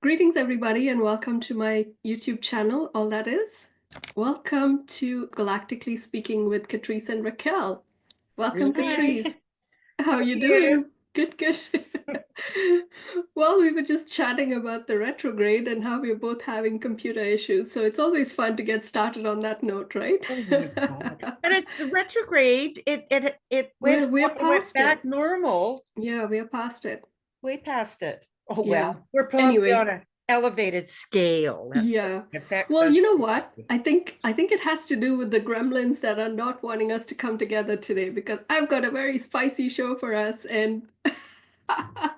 Greetings, everybody, and welcome to my YouTube channel, All That Is. Welcome to Galactically Speaking with Katrice and Raquel. Welcome, Hi. Katrice. How you You. doing? Good, good. Well, we were just chatting about the retrograde and how we're both having computer issues, so it's always fun to get started on that note, right? Oh my God. But it's the retrograde. It We're went past back it. normal, Yeah, we're past it. way past it. Oh Yeah. well, we're probably Anyway, on an elevated scale. That's what yeah. affects Well, us. you know what? I think it has to do with the gremlins that are not wanting us to come together today because I've got a very spicy show for us and I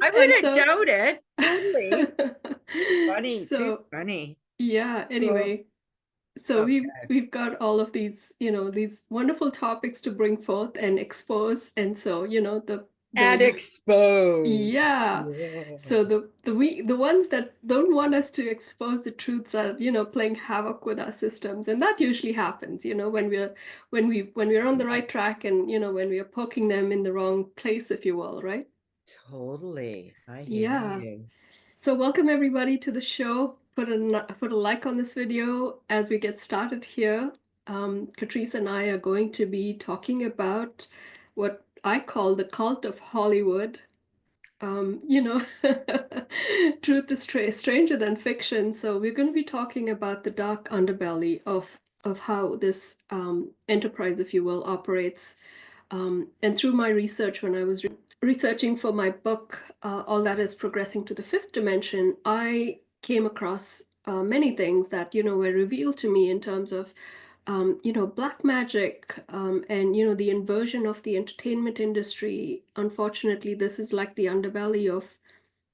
and wouldn't so doubt it. Totally. Too funny. Too so funny. yeah, Oh, anyway, so we've okay. we've got all of these, these wonderful topics to bring forth and expose, and so, And the expose. yeah. Yeah. So the ones that don't want us to expose the truths are, playing havoc with our systems. And that usually happens, when we're on the right track and, when we are poking them in the wrong place, if you will, right? Totally. I hear Yeah. you. So welcome everybody to the show. Put a like on this video as we get started here. Katrice and I are going to be talking about what I call the cult of Hollywood. um, you know, truth is stranger than fiction. So we're going to be talking about the dark underbelly of how this enterprise, if you will, operates. And through my research, when I was researching for my book, All That Is Progressing to the Fifth Dimension, I came across many things that, were revealed to me in terms of black magic, and the inversion of the entertainment industry. Unfortunately, this is like the underbelly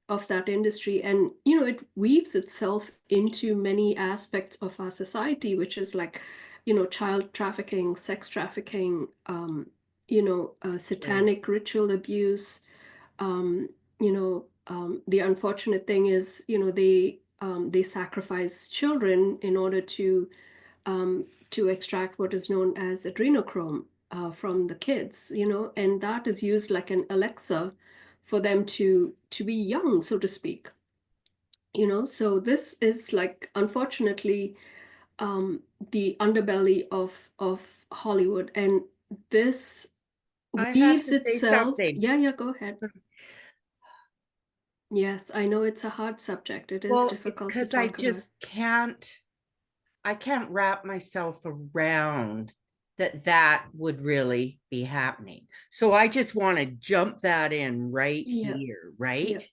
of that industry, and it weaves itself into many aspects of our society, which is like, child trafficking, sex trafficking, True. satanic ritual abuse. The unfortunate thing is, they sacrifice children in order to extract what is known as adrenochrome from the kids, and that is used like an elixir for them to be young, so to speak. So this is like, unfortunately, the underbelly of Hollywood, and this I have weaves to say itself. something. Yeah, yeah, go ahead. Yes, I know it's a hard subject. It is Well, it's difficult to because I talk about. just I can't wrap myself around that would really be happening. So I just want to jump that in right Yeah, here, yeah, right?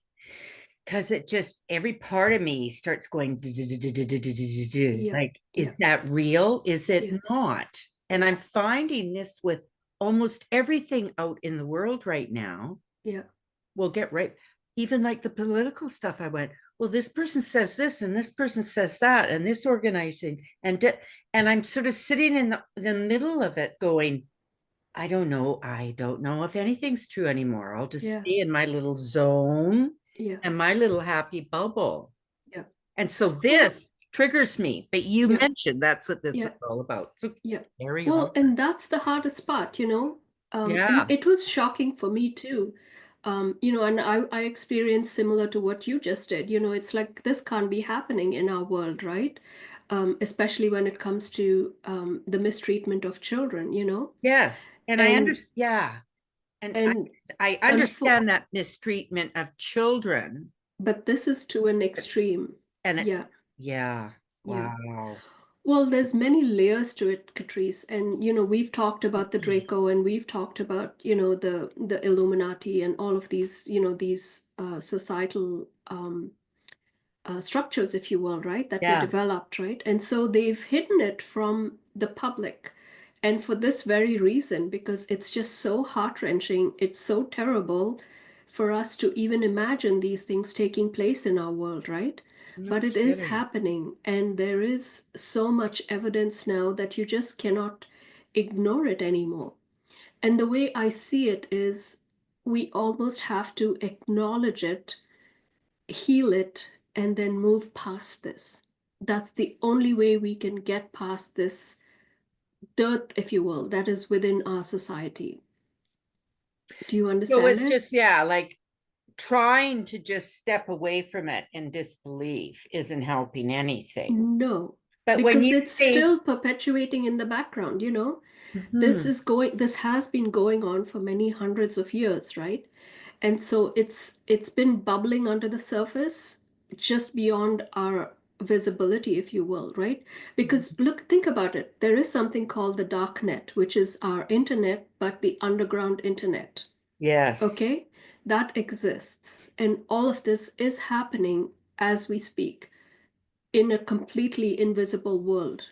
Because it just every part of me starts going yeah, like, yeah, is that real? Is it yeah, not? And I'm finding this with almost everything out in the world right now. yeah, We'll get right, even like the political stuff. I went, well, this person says this and this person says that, and this organizing and I'm sort of sitting in the middle of it going, I don't know if anything's true anymore. I'll just yeah, stay in my little zone yeah, and my little happy bubble. yeah. And so Well, this triggers me, but you yeah, mentioned that's what this yeah. was all about. So Yeah. carry on. Well, and that's the hardest part, and Yeah. it was shocking for me too. And I experienced similar to what you just did. It's like this can't be happening in our world, right? Especially when it comes to the mistreatment of children. Yes. And I And understand. Yeah. And and I unfo understand that mistreatment of children. but this is to an extreme. And it's, Yeah, yeah. yeah. Wow. Well, there's many layers to it, Catrice, and we've talked about the Draco, and we've talked about the Illuminati and all of these these societal structures, if you will, right, that were Yeah. developed, right, and so they've hidden it from the public, and for this very reason, because it's just so heart-wrenching, it's so terrible for us to even imagine these things taking place in our world, right? No But it is kidding. happening, and there is so much evidence now that you just cannot ignore it anymore. And the way I see it is we almost have to acknowledge it, heal it, and then move past this. That's the only way we can get past this dirt, if you will, that is within our society. Do you So understand it's it? just, yeah, like trying to just step away from it in disbelief isn't helping anything. No, But when because you it's say, still perpetuating in the background, you know. mhm, This has been going on for many hundreds of years, right? And so it's been bubbling under the surface, just beyond our visibility, if you will, right? Because look, think about it. There is something called the dark net, which is our internet, but the underground internet. yes, Okay? That exists. And all of this is happening as we speak in a completely invisible world,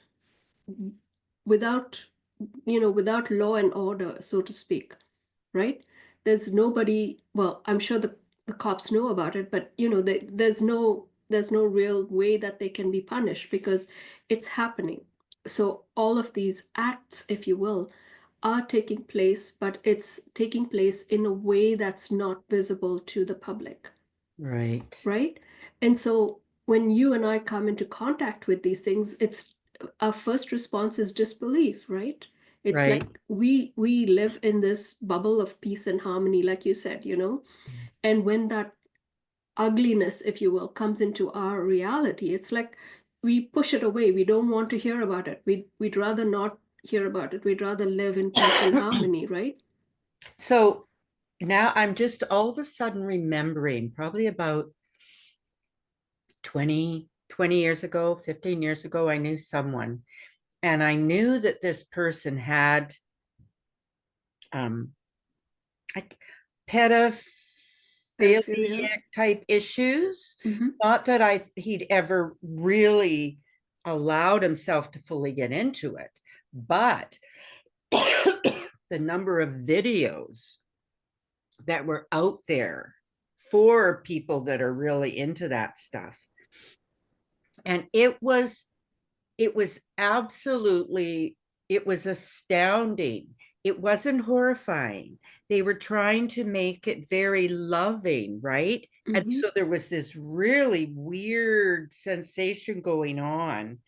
without, without law and order, so to speak, right? There's nobody, well, I'm sure the cops know about it, but there's no real way that they can be punished because it's happening. So all of these acts, if you will, are taking place, but it's taking place in a way that's not visible to the public, right, right? And so when you and I come into contact with these things, it's our first response is disbelief, right? It's right, like we live in this bubble of peace and harmony, like you said, and when that ugliness, if you will, comes into our reality, it's like we push it away. We don't want to hear about it. We'd rather not hear about it. We'd rather live in peace and harmony, right? so now I'm just all of a sudden remembering probably about 20 years ago, 15 years ago, I knew someone, and I knew that this person had um like pedophilia Pedophilia. type issues. Mm-hmm. Not that he'd ever really allowed himself to fully get into it, but the number of videos that were out there for people that are really into that stuff. And it was absolutely, it was astounding. It wasn't horrifying. They were trying to make it very loving, right? And Mm-hmm. so there was this really weird sensation going on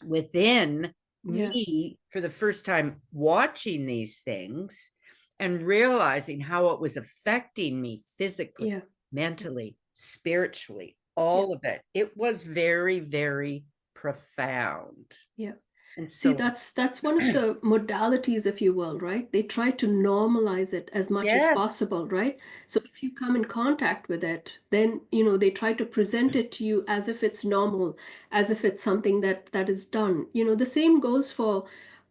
within Yeah. me for the first time watching these things and realizing how it was affecting me physically, Yeah. mentally, spiritually, Yeah. all of it. It was very, very profound. Yeah. And See, so, that's one of the modalities, if you will, right? They try to normalize it as much as yes, possible, right? So if you come in contact with it, then, they try to present it to you as if it's normal, as if it's something that is done. The same goes for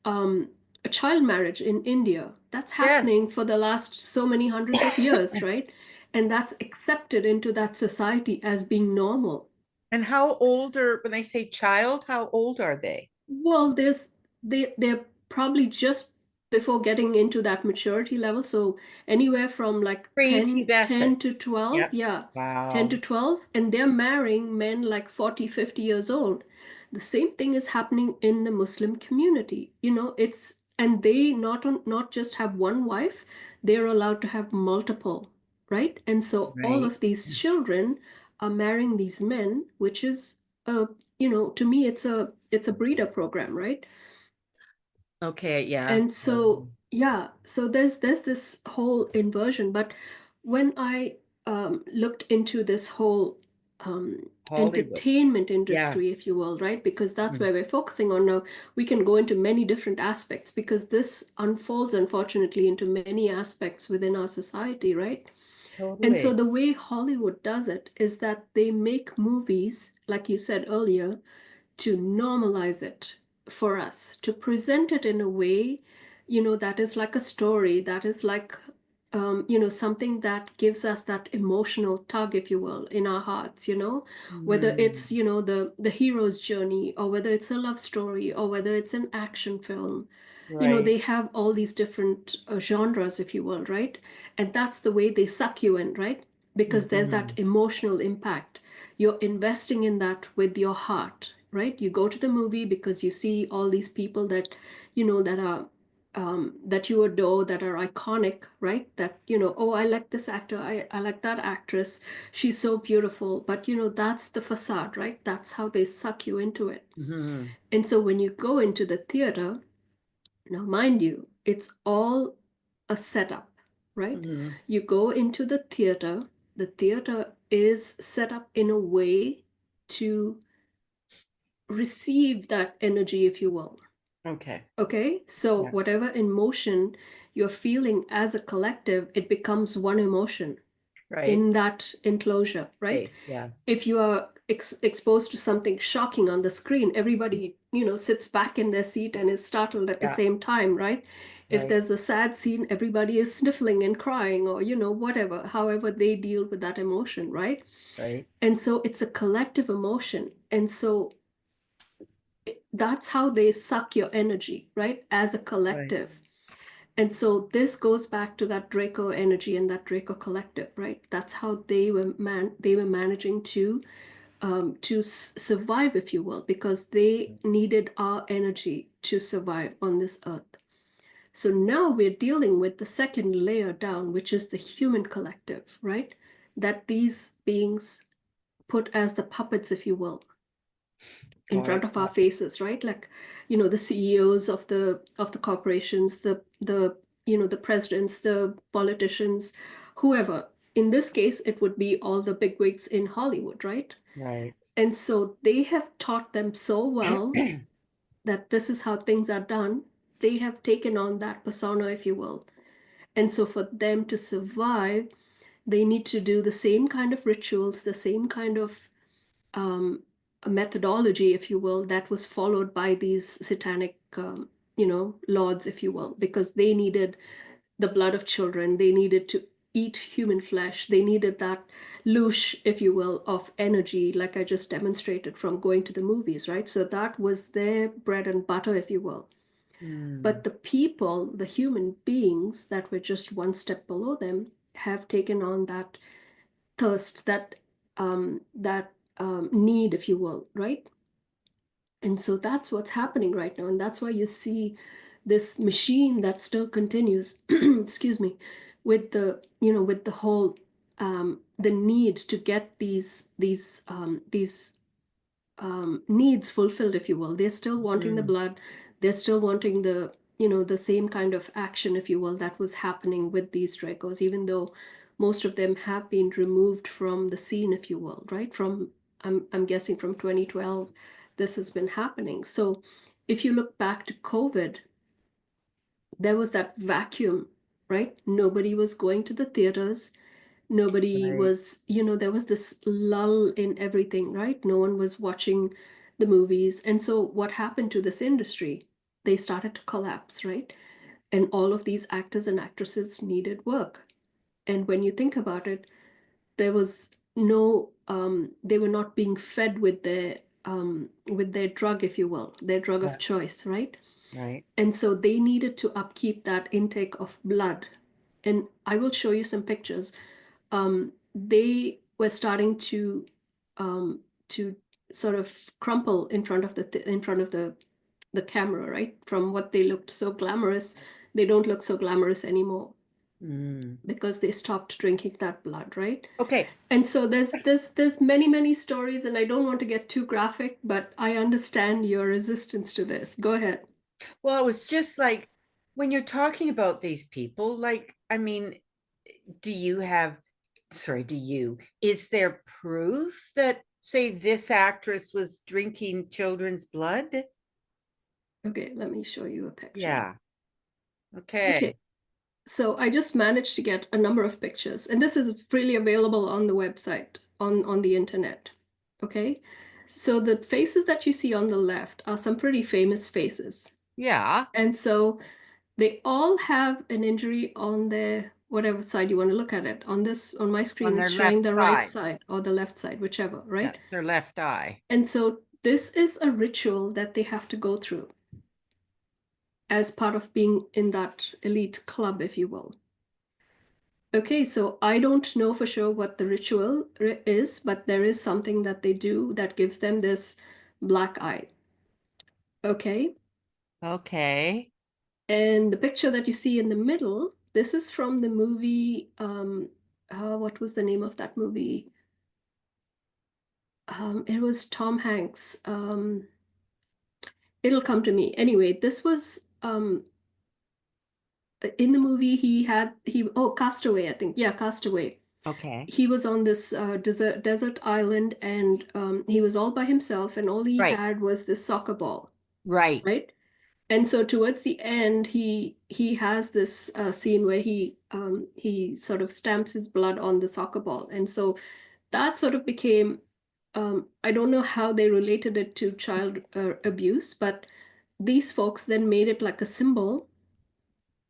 um, a child marriage in India. That's happening yes. for the last so many hundreds of years, right? And that's accepted into that society as being normal. And how old are, when they say child, how old are they? Well, they're probably just before getting into that maturity level. So anywhere from like 10 Prepubescent. to 12, Yep. yeah, 10 to Wow. 12, and they're marrying men like 40, 50 years old. The same thing is happening in the Muslim community. And they not just have one wife, they're allowed to have multiple, right? And so all Right. of these children are marrying these men, which is a to me it's a breeder program, right? Okay. Yeah. And so yeah, so there's this whole inversion. But when I looked into this whole Hollywood. entertainment Yeah. industry, if you will, right? Because that's Mhm. where we're focusing on now. We can go into many different aspects because this unfolds, unfortunately, into many aspects within our society, right? And so Totally. the way Hollywood does it is that they make movies, like you said earlier, to normalize it for us, to present it in a way, that is like a story, that is like, something that gives us that emotional tug, if you will, in our hearts, whether it's, Mm, the hero's journey, or whether it's a love story, or whether it's an action film. right. They have all these different genres, if you will, right? And that's the way they suck you in, right? Because there's that Mhm. emotional impact. You're investing in that with your heart, right? You go to the movie because you see all these people that are that you adore, that are iconic, right? That, oh, I like this actor, I like that actress, she's so beautiful. But, that's the facade, right? That's how they suck you into it. Mhm. And so when you go into the theater, now, mind you, it's all a setup, right? Mhm. You go into the theater, the theater is set up in a way to receive that energy, if you will. Okay. Okay, so Yeah. whatever emotion you're feeling as a collective, it becomes one emotion Right. in that enclosure, right? Okay. Yes. If you are exposed to something shocking on the screen, everybody, sits back in their seat and is startled at the Yeah. same time, right? If Right. there's a sad scene, everybody is sniffling and crying, or, whatever, however they deal with that emotion, right? Right. And so it's a collective emotion. And so that's how they suck your energy, right? As a Right. collective. And so this goes back to that Draco energy and that Draco collective, right? That's how they were managing to survive, if you will, because they needed our energy to survive on this earth. So now we're dealing with the second layer down, which is the human collective, right? That these beings put as the puppets, if you will, in Got front it. of our Yeah. faces, right? Like, the CEOs of the corporations, the presidents, the politicians, whoever. In this case, it would be all the bigwigs in Hollywood, right? Right. And so they have taught them so well that this is how things are done. They have taken on that persona, if you will. And so for them to survive, they need to do the same kind of rituals, the same kind of a methodology, if you will, that was followed by these satanic, lords, if you will, because they needed the blood of children. They needed to eat human flesh. They needed that loosh, if you will, of energy, like I just demonstrated from going to the movies, right? So that was their bread and butter, if you will. But Mm. the people, the human beings that were just one step below them, have taken on that thirst, that need, if you will, right? And so that's what's happening right now, and that's why you see this machine that still continues. Excuse me, with the whole the need to get these needs fulfilled, if you will. They're still wanting the Mm. blood. They're still wanting the same kind of action, if you will, that was happening with these Dracos, even though most of them have been removed from the scene, if you will, right? I'm guessing from 2012, this has been happening. So if you look back to COVID, there was that vacuum, right? Nobody was going to the theaters. Nobody Right. was, there was this lull in everything, right? No one was watching the movies. And so what happened to this industry? They started to collapse, right? And all of these actors and actresses needed work. And when you think about it, there was no they were not being fed with their drug, if you will, their drug of Yeah. choice, right? Right. And so they needed to upkeep that intake of blood. And I will show you some pictures. They were starting to sort of crumple in front of the camera, right? From what they looked so glamorous, they don't look so glamorous anymore Mm. because they stopped drinking that blood, right? Okay. And so there's many stories, and I don't want to get too graphic, but I understand your resistance to this. Go ahead. Well, it was just like when you're talking about these people, like, I mean, do you have, sorry, is there proof that, say, this actress was drinking children's blood? Okay, let me show you a picture. Yeah. Okay. Okay, so I just managed to get a number of pictures, and this is freely available on the website, on the internet. Okay, so the faces that you see on the left are some pretty famous faces, Yeah. and so they all have an injury on their whatever side you want to look at it. On my On screen, it's their showing left the right side. side or the left side, whichever, Yeah, right? their left eye. And so this is a ritual that they have to go through as part of being in that elite club, if you will. Okay, so I don't know for sure what the ritual is, but there is something that they do that gives them this black eye. Okay, Okay. and the picture that you see in the middle, this is from the movie. What was the name of that movie? It was Tom Hanks. It'll come to me. Anyway, this was in the movie. He had he oh Castaway, I think. Yeah, Castaway. Okay. He was on this desert island, and he was all by himself, and all he Right. had was this soccer ball, Right. right? And so towards the end, he has this scene where he sort of stamps his blood on the soccer ball, and so that sort of became, I don't know how they related it to child abuse, but these folks then made it like a symbol,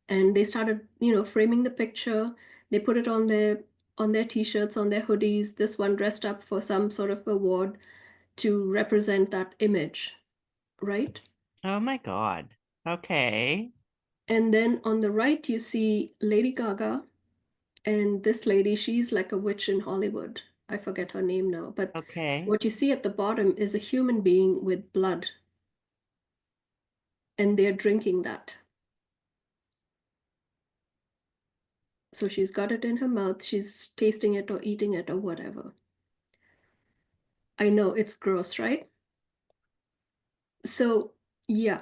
and they started, framing the picture. They put it on their t-shirts, on their hoodies. This one dressed up for some sort of award to represent that image, right? Oh my God. Okay. And then on the right, you see Lady Gaga, and this lady, she's like a witch in Hollywood. I forget her name now, but Okay. what you see at the bottom is a human being with blood, and they're drinking that. So she's got it in her mouth, she's tasting it or eating it or whatever. I know it's gross, right? So, yeah,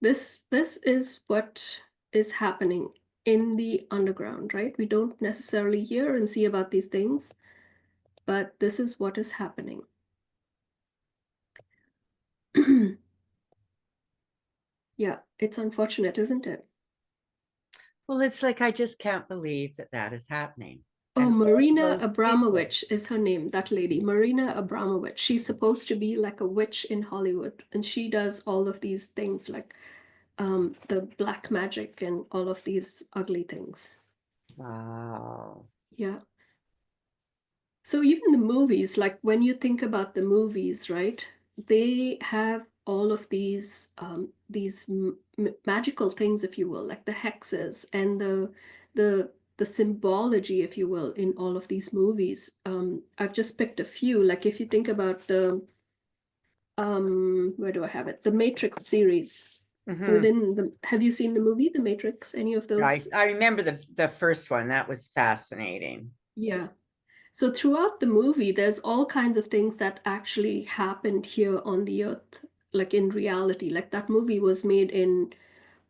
this is what is happening in the underground, right? We don't necessarily hear and see about these things, but this is what is happening. Yeah, it's unfortunate, isn't it? Well, it's like I just can't believe that that is happening. Oh, And all Marina those people. Abramovich is her name, that lady, Marina Abramovich. She's supposed to be like a witch in Hollywood, and she does all of these things like the black magic and all of these ugly things. Wow. Yeah. So even the movies, like when you think about the movies, right? They have all of these magical things, if you will, like the hexes and the symbology, if you will, in all of these movies. I've just picked a few. Like if you think about the where do I have it? The Matrix series. Hmm. Within the, have you seen the movie The Matrix? Any of I, those? I remember the first one. That was fascinating. Yeah. So throughout the movie, there's all kinds of things that actually happened here on the earth, like in reality. Like that movie was made in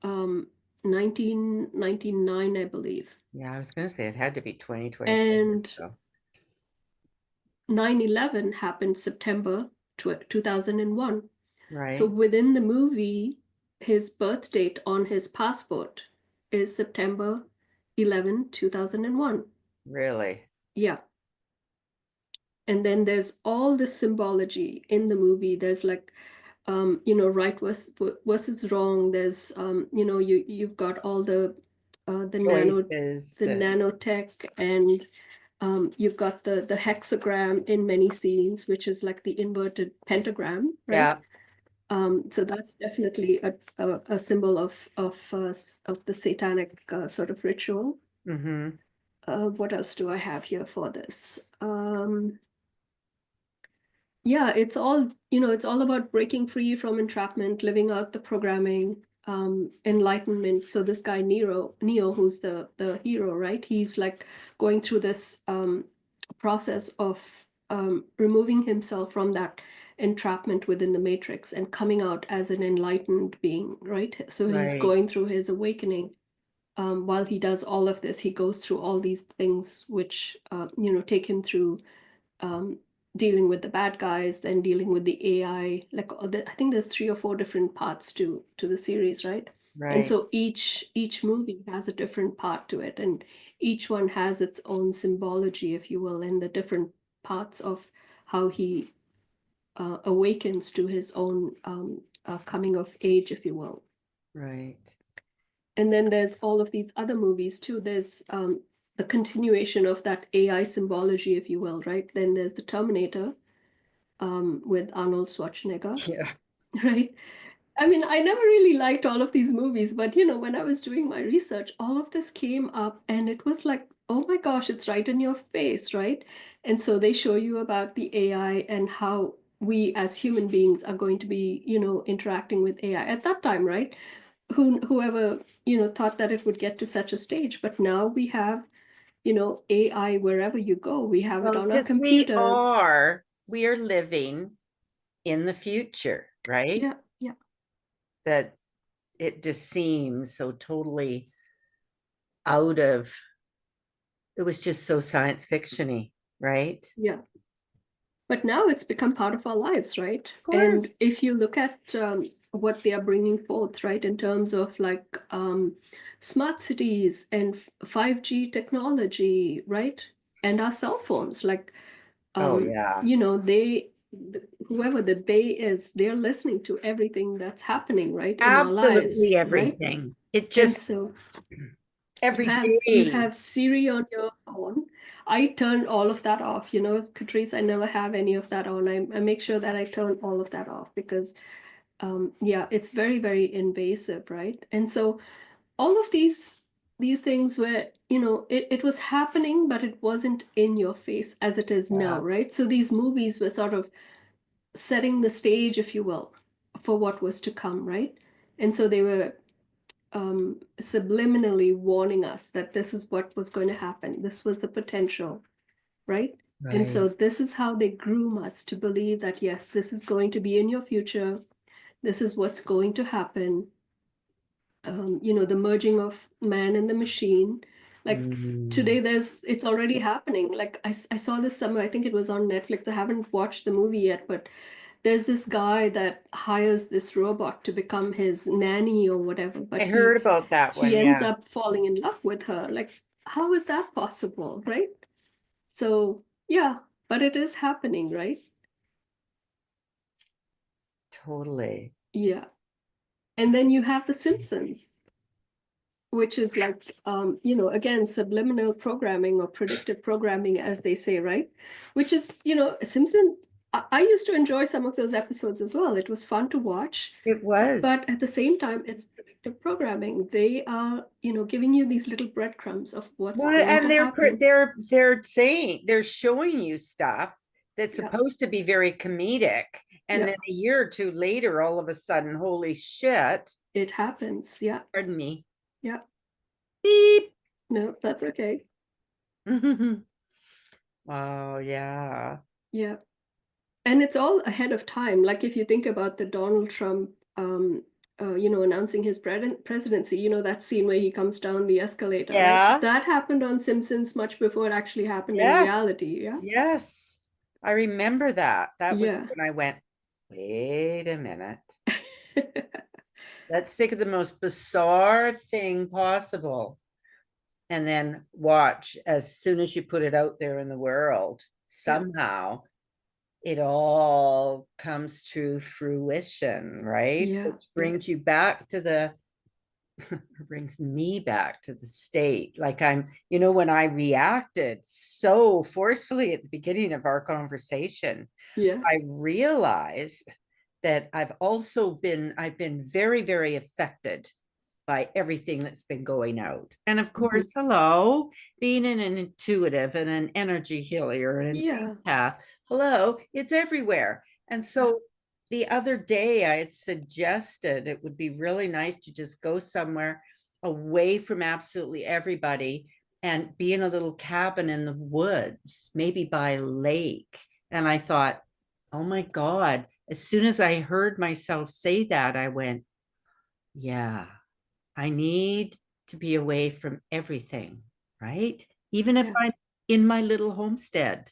um 1999, I believe. Yeah, I was going to say it had to be 2025. And So, 9/11 happened September 2001. So right. within the movie, his birth date on his passport is September 11, 2001. Really. Yeah. And then there's all this symbology in the movie. There's like right versus wrong. There's you've got all the Choices. nanotech, and you've got the hexagram in many scenes, which is like the inverted pentagram, right? Yeah. So that's definitely a symbol of the satanic sort of ritual. Hmm. What else do I have here for this? Yeah, it's all about breaking free from entrapment, living out the programming, enlightenment. So this guy Neo, who's the hero, right? He's like going through this process of removing himself from that entrapment within the matrix and coming out as an enlightened being, right? So he's Right. going through his awakening. While he does all of this, he goes through all these things which take him through um, dealing with the bad guys, then dealing with the AI. Like I think there's three or four different parts to the series, right? And Right. so each movie has a different part to it, and each one has its own symbology, if you will, and the different parts of how he awakens to his own coming of age, if you will. Right. And then there's all of these other movies too. There's the continuation of that AI symbology, if you will, right? Then there's the Terminator, with Arnold Schwarzenegger, Yeah. right? I mean, I never really liked all of these movies, but when I was doing my research, all of this came up and it was like, oh my gosh, it's right in your face, right? And so they show you about the AI and how we as human beings are going to be, interacting with AI at that time, right? Whoever, thought that it would get to such a stage, but now we have, AI wherever you go. We have it Well, on our because we computers. are, we are living in the future, right? Yeah, yeah. That it just seems so totally out of it was just so science fiction-y, right? Yeah. But now it's become part of our lives, right? Of And course. if you look at what they are bringing forth, right, in terms of like smart cities and 5G technology, right, and our cell phones, like, Oh yeah. you know, whoever the they is, they're listening to everything that's happening, right, in our Absolutely lives, right? everything. It And just so every you day. have Siri on your phone. I turn all of that off. You know, Catrice, I never have any of that on. I make sure that I turn all of that off because yeah, it's very, very invasive, right? And so all of these things where, you know, it was happening, but it wasn't in your face as it is now, Yeah. right? So these movies were sort of setting the stage, if you will, for what was to come, right? And so they were subliminally warning us that this is what was going to happen. This was the potential, right? And so Right. this is how they groom us to believe that, yes, this is going to be in your future. This is what's going to happen. You know, the merging of man and the machine. Like Mm. today, it's already happening. Like I saw this summer, I think it was on Netflix. I haven't watched the movie yet, but there's this guy that hires this robot to become his nanny or whatever, I but heard about that he one, ends yeah. up falling in love with her. Like, how is that possible, right? So, yeah, but it is happening, right? Totally. Yeah. And then you have The Simpsons, which is like, you know, again, subliminal programming or predictive programming, as they say, right? Which is, you know, Simpsons. I used to enjoy some of those episodes as well. It was fun to watch. It But was. at the same time, it's predictive programming. They are, you know, giving you these little breadcrumbs of what's Well, going to and happen. they're saying they're showing you stuff that's Yeah, supposed to be very comedic, and yeah, then a year or two later, all of a sudden, holy shit! it happens. Yeah, Pardon me. yeah. Beep. No, that's okay. Wow, yeah. Yeah. And it's all ahead of time. Like if you think about the Donald Trump, you know, announcing his presidency, you know, that scene where he comes down the escalator, right? Yeah. That happened on Simpsons much before it actually happened in Yes. reality. Yeah. Yes. I remember that. That was Yeah. when I went, wait a minute. Let's think of the most bizarre thing possible. And then watch as soon as you put it out there in the world, Yeah. somehow it all comes to fruition, right? Yeah. Which Yeah. brings you back to the brings me back to the state. Like when I reacted so forcefully at the beginning of our conversation, Yeah. I realized that I've been very, very affected by everything that's been going out. And of Mhm. course, hello, being an intuitive and an energy healer and an Yeah. empath, hello, it's everywhere. And Yeah. so the other day I had suggested it would be really nice to just go somewhere away from absolutely everybody and be in a little cabin in the woods, maybe by a lake. And I thought, oh my God, as soon as I heard myself say that, I went, yeah, I need to be away from everything, right? Even if Yeah. I'm in my little homestead,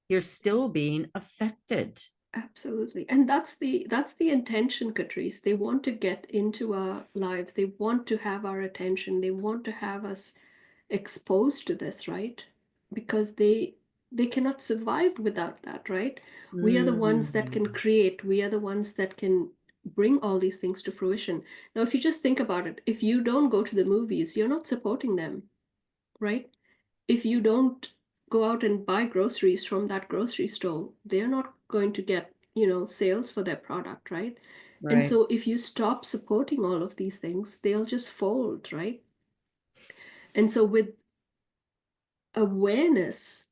you're still being affected. Absolutely. And that's the intention, Catrice. They want to get into our lives. They want to have our attention. They want to have us exposed to this, right? Because they cannot survive without that, right? We are the ones that can Mm, create. We are the ones that can bring all these things to fruition. Now, if you just think about it, if you don't go to the movies, you're not supporting them, right? If you don't go out and buy groceries from that grocery store, they're not going to get, you know, sales for their product, right? And right. so if you stop supporting all of these things, they'll just fold, right? And so with awareness,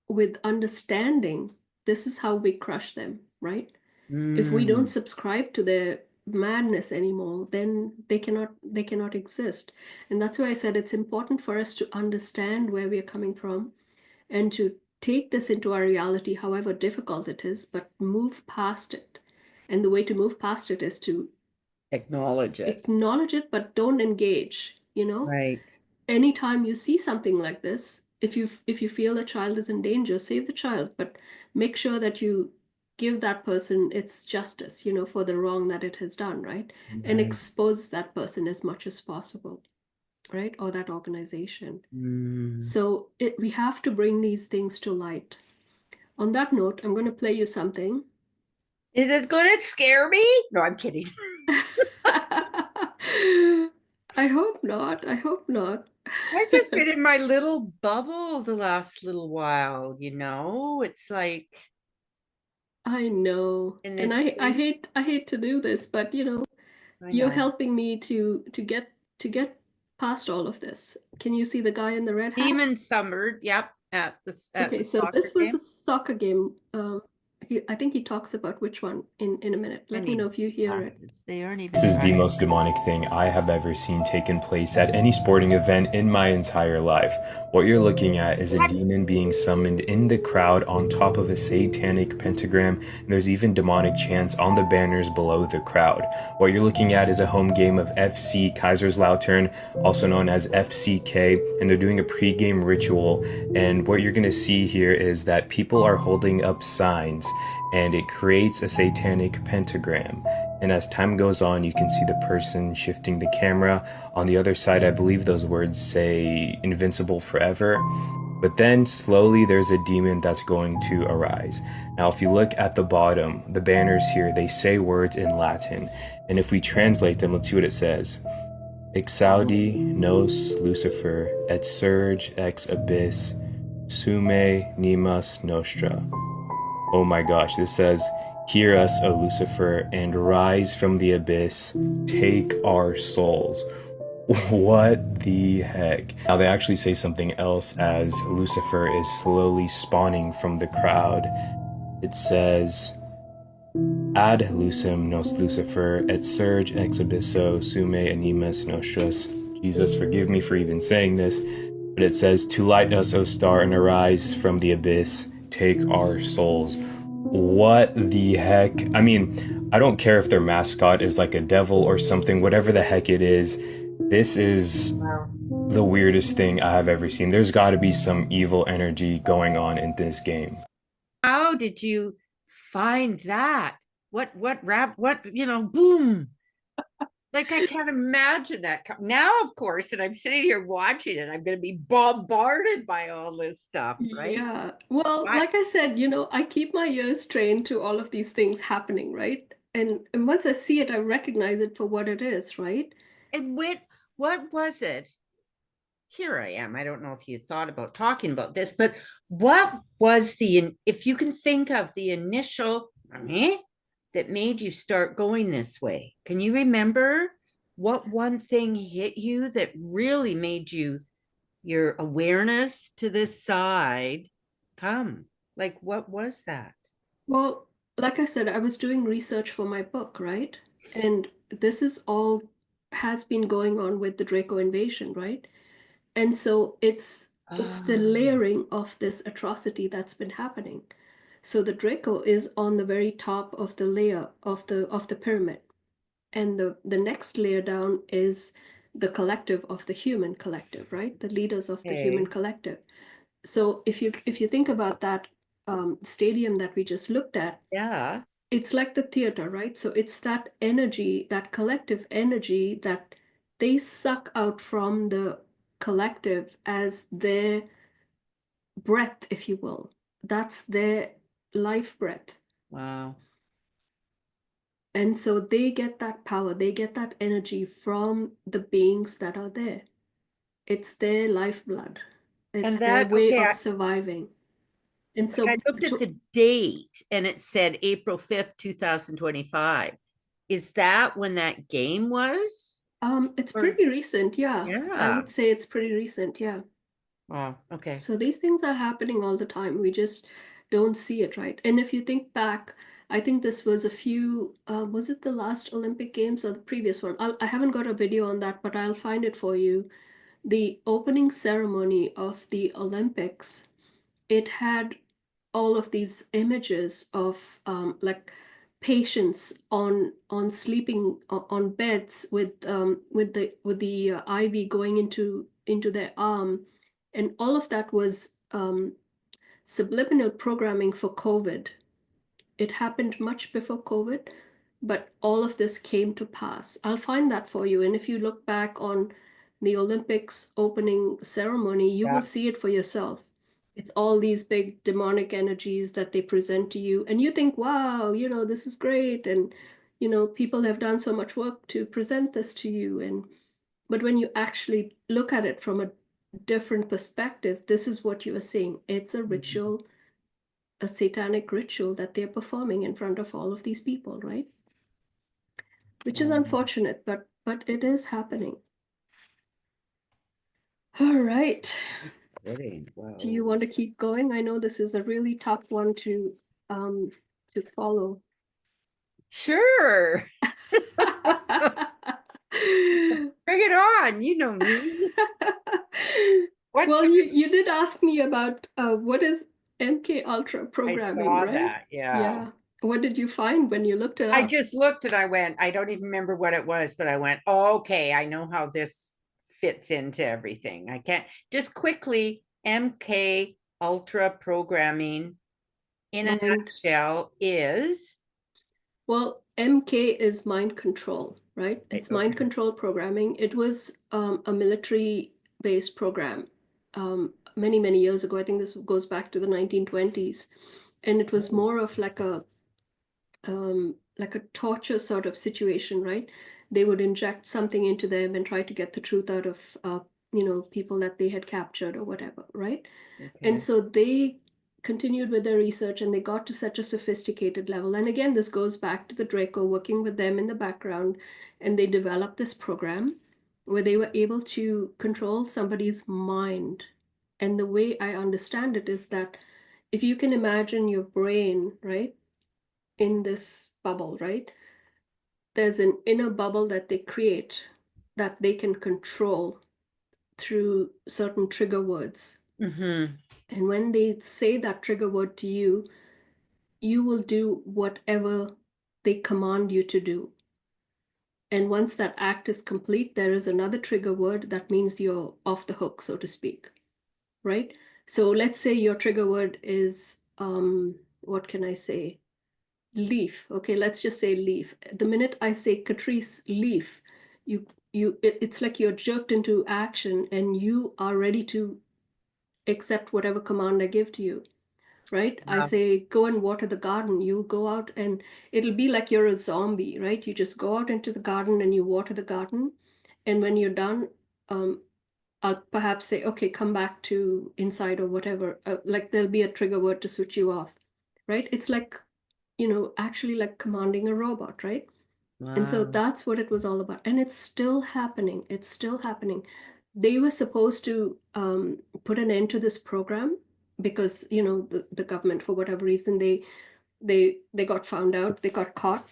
with understanding, this is how we crush them, right? If we don't Mm, subscribe to their madness anymore, then they cannot exist. And that's why I said it's important for us to understand where we are coming from and to take this into our reality, however difficult it is, but move past it. And the way to move past it is to acknowledge it. acknowledge it, but don't engage, you know? Right. anytime you see something like this, if you feel a child is in danger, save the child, but make sure that you give that person its justice, for the wrong that it has done, right? And Right. expose that person as much as possible, right? Or that organization. Mm. So we have to bring these things to light. On that note, I'm going to play you something. Is it going to scare me? No, I'm kidding. I hope not. I hope not. I've just been in my little bubble the last little while, you know? It's like I know. in And this I place. hate to do this, but I you're know. helping me to get past all of this. Can you see the guy in the red hat? Demon summered, yep, at Okay, the so soccer this was a game. soccer game. I think he talks about which one in a minute. I Let me know need if you hear it. glasses. They aren't even This is the right. most demonic thing I have ever seen taken place at any sporting event in my entire life. What you're looking at is a What? demon being summoned in the crowd on top of a satanic pentagram, and there's even demonic chants on the banners below the crowd. What you're looking at is a home game of FC Kaiserslautern, also known as FCK, and they're doing a pre-game ritual. And what you're going to see here is that people are holding up signs, and it creates a satanic pentagram. And as time goes on, you can see the person shifting the camera. On the other side, I believe those words say invincible forever. But then slowly there's a demon that's going to arise. Now, if you look at the bottom, the banners here, they say words in Latin. And if we translate them, let's see what it says. Exaudi nos Lucifer et surge ex abyss sume nimas nostra. Oh my gosh, this says, hear us, O Lucifer, and rise from the abyss, take our souls. What the heck? Now they actually say something else as Lucifer is slowly spawning from the crowd. It says, ad lucem nos Lucifer et surge ex abysso sume animas nostras. Jesus, forgive me for even saying this, but it says, to light us, O star, and arise from the abyss, take our souls. What the heck? I mean, I don't care if their mascot is like a devil or something, whatever the heck it is. This is Wow. the weirdest thing I have ever seen. There's got to be some evil energy going on in this game. How did you find that? What rap, boom. Like I can't imagine that. Now, of course, and I'm sitting here watching it, I'm going to be bombarded by all this stuff, right? Yeah. Well, I like I said, I keep my ears trained to all of these things happening, right? And once I see it, I recognize it for what it is, right? and what was it? Here I am. I don't know if you thought about talking about this, but what was if you can think of the initial that made you start going this way? Can you remember what one thing hit you that really made your awareness to this side come? Like, what was that? Well, like I said, I was doing research for my book, right? And this is all has been going on with the Draco invasion, right? And so it's the Oh, layering of this atrocity that's been happening. So the Draco is on the very top of the layer of the pyramid. And the next layer down is the collective of the human collective, right? The leaders of the human okay. collective. So if you think about that stadium that we just looked at, Yeah. it's like the theater, right? So it's that energy, that collective energy that they suck out from the collective as their breath, if you will. That's their life breath. Wow. And so they get that power, they get that energy from the beings that are there. It's their lifeblood, it's And their that, way okay, of surviving. And like I so looked at the date and it said April 5th, 2025. Is that when that game was? it's Or pretty recent, yeah. I yeah. would say it's pretty recent, yeah. Wow. Okay. So these things are happening all the time. We just don't see it, right? And if you think back, I think this was was it the last Olympic Games or the previous one? I haven't got a video on that, but I'll find it for you. The opening ceremony of the Olympics, it had all of these images of like patients on sleeping on beds with the IV going into their arm. And all of that was subliminal programming for COVID. It happened much before COVID, but all of this came to pass. I'll find that for you. And if you look back on the Olympics opening ceremony, you will see it for yourself. It's all these big demonic energies that they present to you. And you think, wow, this is great. And, people have done so much work to present this to you. But when you actually look at it from a different perspective, this is what you are seeing. It's a ritual, a satanic ritual that they're performing in front of all of these people, right? Which is unfortunate, but it is happening. All right. Do you want to keep going? I know this is a really tough one to follow. Sure. Bring it on. You know me. Well, you did ask me about what is MK Ultra programming, I saw right? that. Yeah. What did you find when you looked it up? I just looked and I went, I don't even remember what it was, but I went, oh, okay, I know how this fits into everything. I can't just quickly MK Ultra programming in a nutshell is. Well, MK is mind control, right? It's mind control programming. It was a military-based program many, many years ago. I think this goes back to the 1920s. And it was more of like a torture sort of situation, right? They would inject something into them and try to get the truth out of people that they had captured or whatever, right? And so they continued with their research and they got to such a sophisticated level. And again, this goes back to the Draco working with them in the background, and they developed this program where they were able to control somebody's mind. And the way I understand it is that if you can imagine your brain, right, in this bubble, right, there's an inner bubble that they create that they can control through certain trigger words. And when they say that trigger word to you, you will do whatever they command you to do. And once that act is complete, there is another trigger word that means you're off the hook, so to speak, right? So let's say your trigger word is, what can I say? Leaf. Okay, let's just say leaf. The minute I say Katrice, leaf, it's like you're jerked into action and you are ready to accept whatever command I give to you, right? I say, go and water the garden. You go out and it'll be like you're a zombie, right? You just go out into the garden and you water the garden. And when you're done, I'll perhaps say, okay, come back to inside or whatever. Like there'll be a trigger word to switch you off, right? It's like, actually like commanding a robot, right? And so that's what it was all about. And it's still happening. It's still happening. They were supposed to put an end to this program because, the government, for whatever reason, they got found out, they got caught.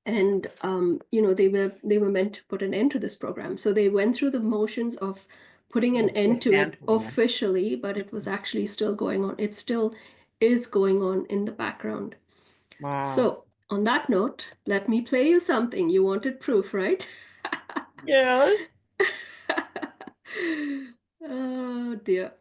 And, they were meant to put an end to this program. So they went through the motions of putting an end to it officially, but it was actually still going on. It still is going on in the background. So on that note, let me play you something. You wanted proof, right? Yes. Oh dear.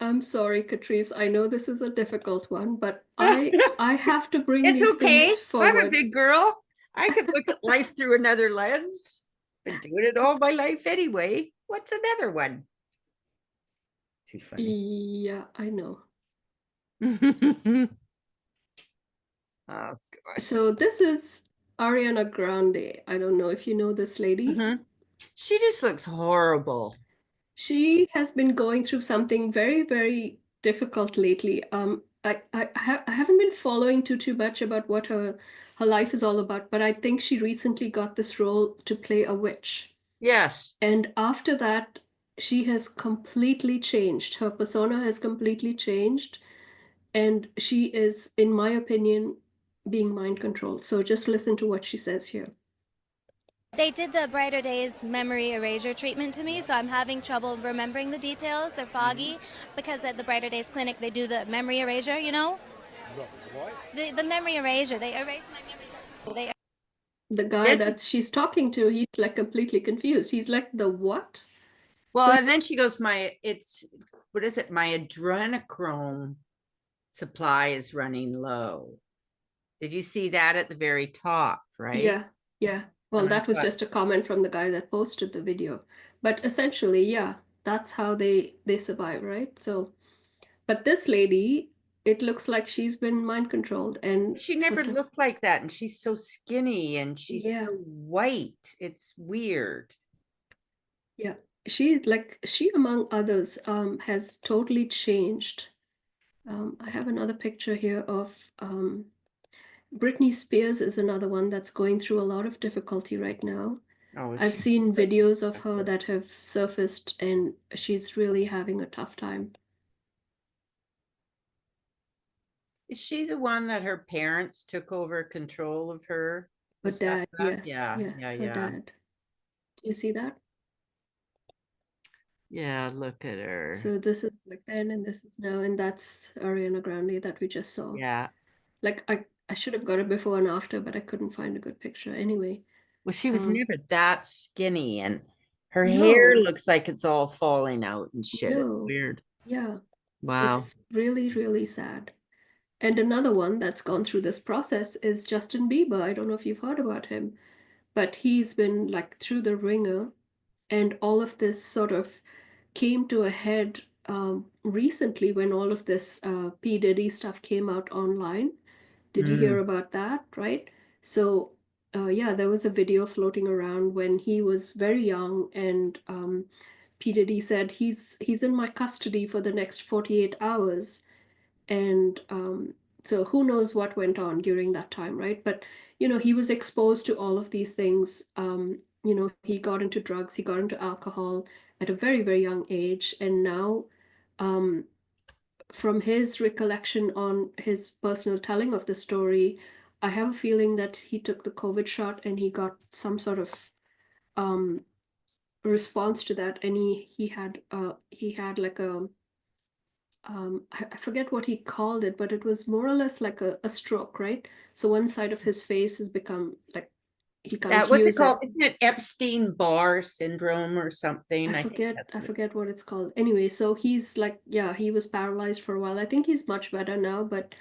I'm sorry, Katrice. I know this is a difficult one, but I have to bring it's these okay. things forward. I'm a big girl. I could look at life through another lens. Been doing it all my life anyway. What's another one? Too funny. Yeah, I know. Oh gosh. So this is Ariana Grande. I don't know if you know this lady. She just looks horrible. She has been going through something very, very difficult lately. I haven't been following too much about what her life is all about, but I think she recently got this role to play a witch. Yes. And after that, she has completely changed. Her persona has completely changed. And she is, in my opinion, being mind controlled. So just listen to what she says here. They did the Brighter Days memory erasure treatment to me, so I'm having trouble remembering the details. They're foggy because at the Brighter Days clinic they do the memory erasure, What? The memory erasure. They erase my memories. The guy that she's talking to, he's like completely confused. He's like, the what? Well, and then she goes, what is it? My adrenochrome supply is running low. Did you see that at the very top, right? yeah. Well, And I that was thought, just a comment from the guy that posted the video. But essentially, yeah, that's how they survive, right? So, but this lady, it looks like she's been mind controlled, and she for never some, looked like that, and she's so skinny and she's yeah, so white. It's weird. yeah. She among others has totally changed. I have another picture here of Britney Spears is another one that's going through a lot of difficulty right now. Oh, I've she's seen so videos of her attractive. that have surfaced, and she's really having a tough time. Is she the one that her parents took over control of her Her or stuff? dad, Like? yes, Yeah, yeah, yes, her yeah. dad. Do you see that? Yeah, look at her. So this is like then, and this is now, and that's Ariana Grande that we just saw. Yeah. Like I should have got it before and after, but I couldn't find a good picture. Anyway, Well, she was um, never that skinny, and her hair no, looks like it's all falling out and shit. It's no, weird. yeah, Wow. it's really, really sad. And another one that's gone through this process is Justin Bieber. I don't know if you've heard about him, but he's been like through the ringer, and all of this sort of came to a head recently when all of this P. Diddy stuff came out online. Did you hear Mm. about that? Right? So, yeah, there was a video floating around when he was very young, and P. Diddy said he's in my custody for the next 48 hours, and so who knows what went on during that time, right? But he was exposed to all of these things. He got into drugs, he got into alcohol at a very, very young age, and now um, from his recollection on his personal telling of the story, I have a feeling that he took the COVID shot and he got some sort of um, response to that, and he had like I forget what he called it, but it was more or less like a stroke, right? So one side of his face has become like he can't What's it use called? it. Isn't it Epstein-Barr syndrome or something? I I think forget that's I what it's forget what it's called. Anyway, so he's like, yeah, he was paralyzed for a while. I think he's much better now, but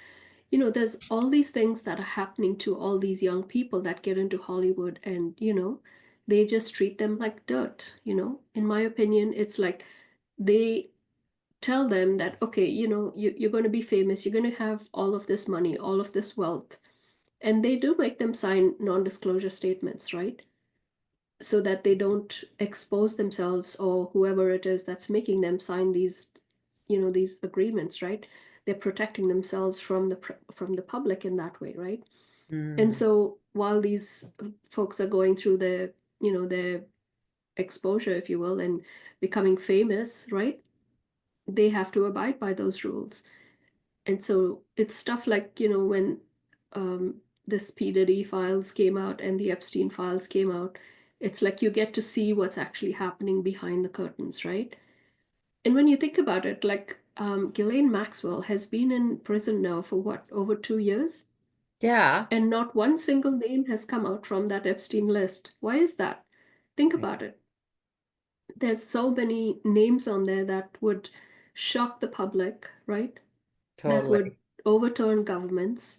there's all these things that are happening to all these young people that get into Hollywood, and they just treat them like dirt. In my opinion, it's like they tell them that, okay, you're going to be famous, you're going to have all of this money, all of this wealth, and they do make them sign non-disclosure statements, right? So that they don't expose themselves, or whoever it is that's making them sign these agreements, right? They're protecting themselves from the public in that way, right? And Mm. so while these folks are going through their exposure, if you will, and becoming famous, right, they have to abide by those rules. And so it's stuff like, when um, this P. Diddy files came out and the Epstein files came out, it's like you get to see what's actually happening behind the curtains, right? And when you think about it, like Ghislaine Maxwell has been in prison now for what, over 2 years? Yeah. And not one single name has come out from that Epstein list. Why is that? Think about it. There's so many names on there that would shock the public, right? That would Totally. overturn governments,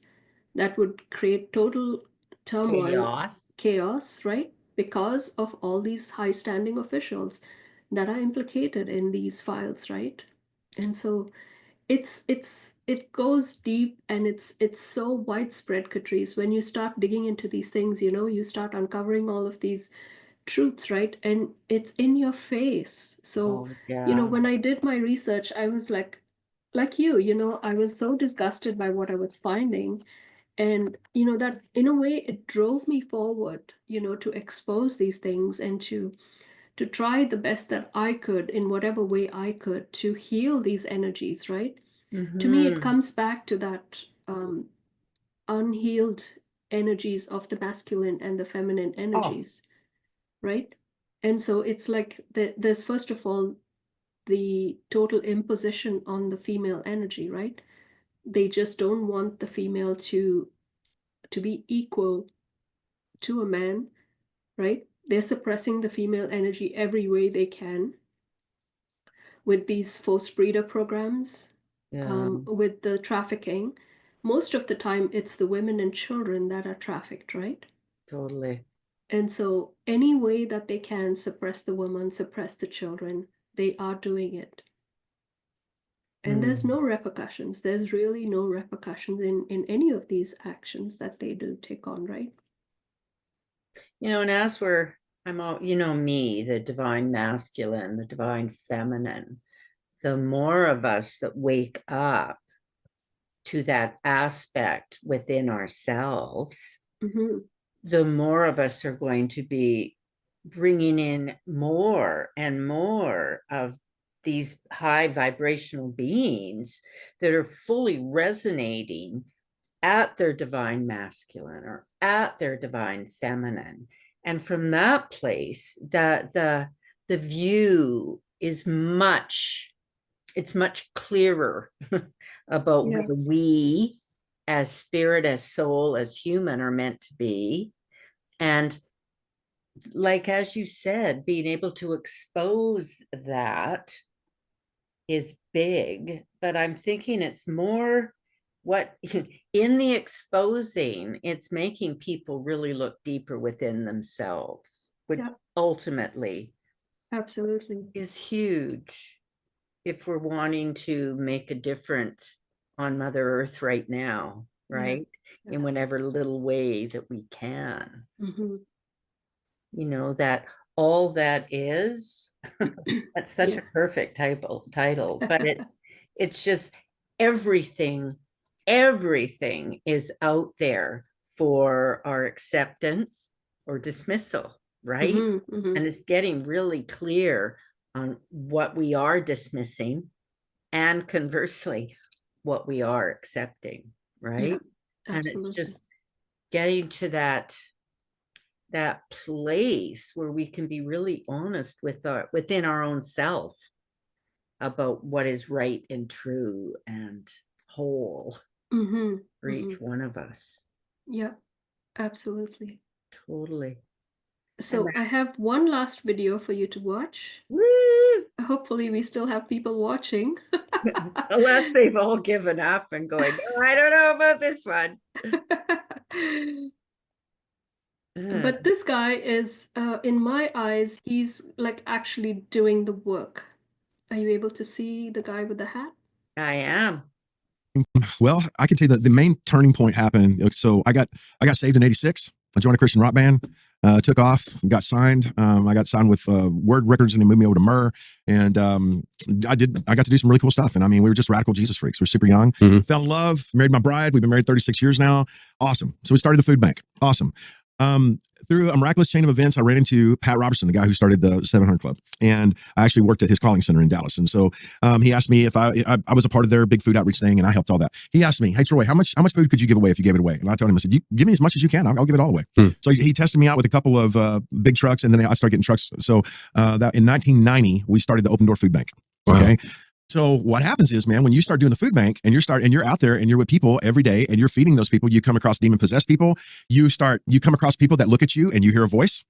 that would create total turmoil, Chaos. chaos, right? Because of all these high standing officials that are implicated in these files, right? And so it goes deep, and it's so widespread, Catrice. When you start digging into these things, you start uncovering all of these truths, right? And it's in your face. So, Oh, yeah. when I did my research, I was like I was so disgusted by what I was finding. And, that in a way, it drove me forward, to expose these things and to try the best that I could in whatever way I could to heal these energies, right? To me, it Mm-hmm. comes back to that unhealed energies of the masculine and the feminine Oh, energies, right? And so it's like there's first of all the total imposition on the female energy, right? They just don't want the female to be equal to a man, right? They're suppressing the female energy every way they can. with these forced breeder programs, Yeah, with the trafficking, most of the time it's the women and children that are trafficked, right? totally. And so any way that they can suppress the woman, suppress the children, they are doing it. And there's Mm. no repercussions. There's really no repercussions in any of these actions that they do take on, right? And as I'm all, me, the divine masculine, the divine feminine, the more of us that wake up to that aspect within ourselves, Mm-hmm. the more of us are going to be bringing in more and more of these high vibrational beings that are fully resonating at their divine masculine or at their divine feminine. And from that place, the view is much clearer about Yeah. where we as spirit, as soul, as human are meant to be. And like, as you said, being able to expose that is big, but I'm thinking it's more what in the exposing, it's making people really look deeper within themselves, which Yeah. ultimately Absolutely. is huge if we're wanting to make a difference on Mother Earth right now, Yeah. right? Yeah. In whatever little way that we can. Mm-hmm. That all that is, that's such Yeah. a perfect title, but it's just everything is out there for our acceptance or dismissal, right? Mm-hmm. Mm-hmm. And it's getting really clear on what we are dismissing and conversely what we are accepting, right? Yeah. And it's Absolutely. just getting to that place where we can be really honest within our own self about what is right and true and whole Mm-hmm. for Mm-hmm. each one of us. Yeah. Absolutely. Totally. And So I have one last video for you to watch. woo! Hopefully we still have people watching. Unless they've all given up and going, "No, I don't know about this one." But this guy is, in my eyes, he's like actually doing the work. Are you able to see the guy with the hat? I am. Well, I can tell you that the main turning point happened. So I got saved in '86. I joined a Christian rock band, took off, got signed. I got signed with Word Records, and they moved me over to Myrrh. And I got to do some really cool stuff. And I mean, we were just radical Jesus freaks. We were super young. Mhm. Fell in love, married my bride. We've been married 36 years now. Awesome. So we started the food bank. Awesome. Through a miraculous chain of events, I ran into Pat Robertson, the guy who started the 700 Club, and I actually worked at his calling center in Dallas. And so he asked me if I was a part of their big food outreach thing, and I helped all that. He asked me, "Hey Troy, how much food could you give away if you gave it away?" And I told him, I said, "You give me as much as you can. I'll give it all away." So he tested me out with a couple of big trucks, and then I started getting trucks. So that in 1990, we started the Open Door Food Bank. Wow. Okay. So what happens is, man, when you start doing the food bank and you're out there and you're with people every day and you're feeding those people, you come across demon possessed people. You come across people that look at you and you hear a voice.